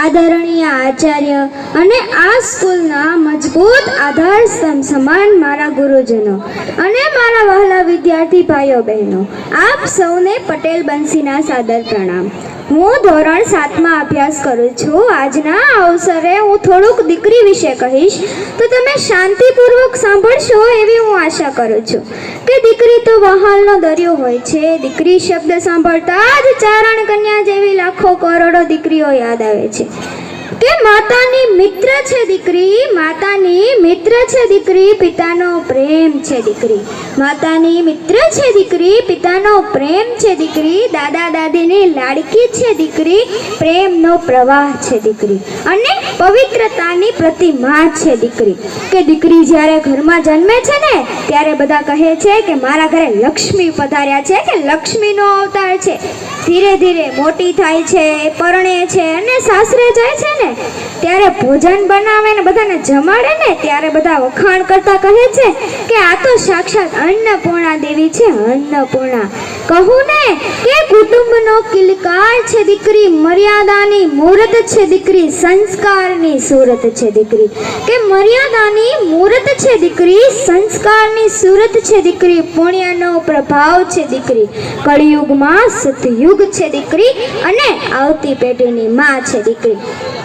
આદરણીય આચાર્ય અને આ સ્કૂલના મજબૂત આધારસ્તંભ સમાન મારા ગુરુજનો અને મારા વહાલા વિદ્યાર્થી ભાઈઓ બહેનો, આપ સૌને પટેલ બંસીના સાદર પ્રણામ. હું ધોરણ 7માં અભ્યાસ કરું છું. આજના અવસરે હું થોડુંક દીકરી વિશે કહીશ, તો તમે શાંતિપૂર્વક સાંભળશો એવી હું આશા કરું છું. કે દીકરી તો વહાલનો દરિયો હોય છે. દીકરી શબ્દ સાંભળતા જ ચારણ કન્યા જેવી લાખો કરોડો દીકરીઓ યાદ આવે છે. કે માતાની મિત્ર છે દીકરી, માતાની મિત્ર છે દીકરી, પિતાનો પ્રેમ છે દીકરી. માતાની મિત્ર છે દીકરી, પિતાનો પ્રેમ છે દીકરી, દાદા દાદીની લાડકી છે દીકરી, પ્રેમનો પ્રવાહ છે દીકરી અને પવિત્રતાની પ્રતિમા છે દીકરી. કે દીકરી જ્યારે ઘરમાં જન્મે છે ને ત્યારે બધા કહે છે કે મારા ઘરે લક્ષ્મી પધાર્યા છે, કે લક્ષ્મીનો અવતાર છે. ધીરે ધીરે મોટી થાય છે, પરણે છે અને સાસરે જાય છે ને ત્યારે ભોજન બનાવે ને બધાને જમાડે ને ત્યારે બધા વખાણ કરતા કહે છે કે આ તો સાક્ષાત અન્નપૂર્ણા દેવી છે. અન્નપૂર્ણા કહું ને કે કુટુંબનો કિલકાર છે દીકરી, મર્યાદાની મૂર્ત છે દીકરી, સંસ્કારની સુરત છે દીકરી. કે મર્યાદાની મૂર્ત છે દીકરી, સંસ્કારની સુરત છે દીકરી, પુણ્યનો પ્રભાવ છે દીકરી, કળિયુગમાં સતયુગ છે દીકરી અને આવતી પેઢીની માં છે દીકરી.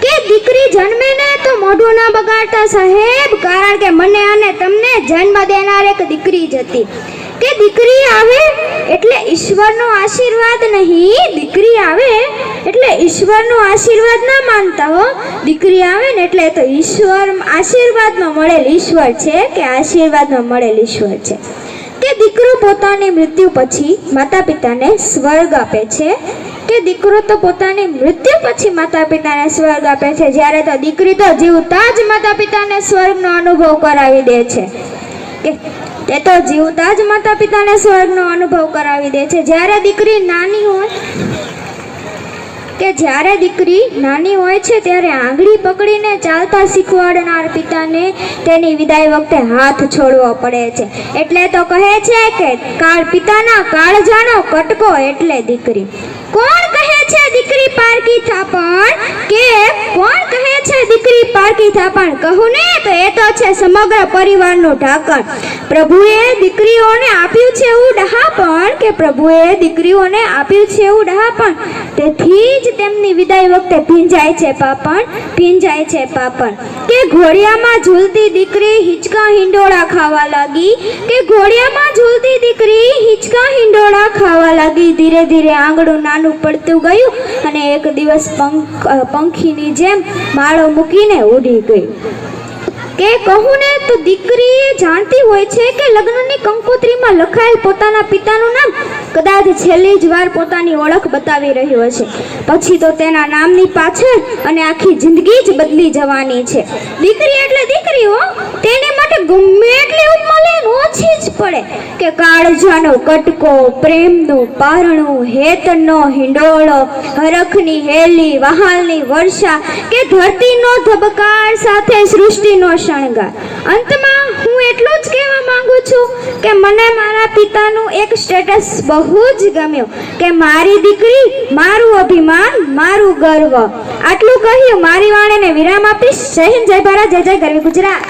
કે દીકરી જન્મે ને તો મોઢું ના બગાડતા સાહેબ, કારણ કે મને અને તમને જન્મ દેનાર એક દીકરી જ હતી. કે દીકરી આવે એટલે ઈશ્વરનો આશીર્વાદ નહીં, દીકરી આવે એટલે ઈશ્વરનો આશીર્વાદ ના માનતા હો. દીકરી આવે ને એટલે તો ઈશ્વર આશીર્વાદમાં મળેલ ઈશ્વર છે, કે આશીર્વાદમાં મળેલ ઈશ્વર છે. કે દીકરો પોતાની મૃત્યુ પછી માતા પિતાને સ્વર્ગ આપે છે. કે દીકરો તો પોતાની મૃત્યુ પછી માતા પિતાને સ્વર્ગ આપે છે, જ્યારે તો દીકરી તો જીવતા જ માતા પિતાને સ્વર્ગનો અનુભવ કરાવી દે છે. કે તે તો જીવતા જ માતા પિતાને સ્વર્ગનો અનુભવ કરાવી દે છે. જ્યારે દીકરી નાની હોય, કે જ્યારે દીકરી નાની હોય છે ત્યારે આંગળી પકડીને ચાલતા શીખવાડનાર પિતાને તેની વિદાય વખતે હાથ છોડવો પડે છે. એટલે તો કહે છે કે પિતાના કાળજાનો કટકો એટલે દીકરી. કોણ કહે છે દીકરી પારકી થાપણ? કે કોણ કહે છે દીકરી પારકી થાપણ? કહું ને તો એ તો છે સમગ્ર પરિવારનું ઢાંકણ. પ્રભુએ દીકરીઓને આપ્યું છે એવું ડહાપણ, કે પ્રભુએ દીકરીઓને આપ્યું છે એવું ડહાપણ, તેથી જ તેમની વિદાય વખતે ભીંજાય છે પાપણ, ભીંજાય છે પાપણ. કે ઘોડિયામાં ઝૂલતી દીકરી હિંચકા હિંડોળા ખાવા લાગી. કે ઘોડિયામાં ઝૂલતી દીકરી હિંચકા હિંડોળા ખાવા લાગી. ધીરે ધીરે આંગળું નાનું પડતું ગયું અને એક દિવસ પંખીની જેમ માળો મૂકીને ઉડી ગઈ. કે કહું ને તો દીકરી જાણતી હોય છે કે લગ્નની કંકોત્રીમાં લખાયેલ પોતાના પિતાનું નામ કદાચ છેલ્લી જ વાર પોતાની ઓળખ બતાવી રહ્યો હશે. પછી તો તેના નામની પાછળ અને આખી જિંદગી જ બદલી જવાની છે. દીકરી એટલે દીકરી હો, તેની માટે ગમે એટલી ઉંમરે ઓછી જ પડે. કે કાળજાનો કટકો, પ્રેમનું પારણું, હેતનો હિંડોળો, હરખની હેલી, વહાલની વર્ષા, કે ધરતીનો ધબકાર સાથે સૃષ્ટિનો શણગાર. અંતમાં હું એટલું જ કહેવા માંગુ છું કે મને મારા પિતાનું એક સ્ટેટસ બહુ જ ગમ્યું, કે મારી દીકરી મારું અભિમાન, મારું ગર્વ. આટલું કહ્યું મારી વાણીને વિરામ આપીશ. જય હિન્દ, જય ભારત, જય જય ગરવી ગુજરાત.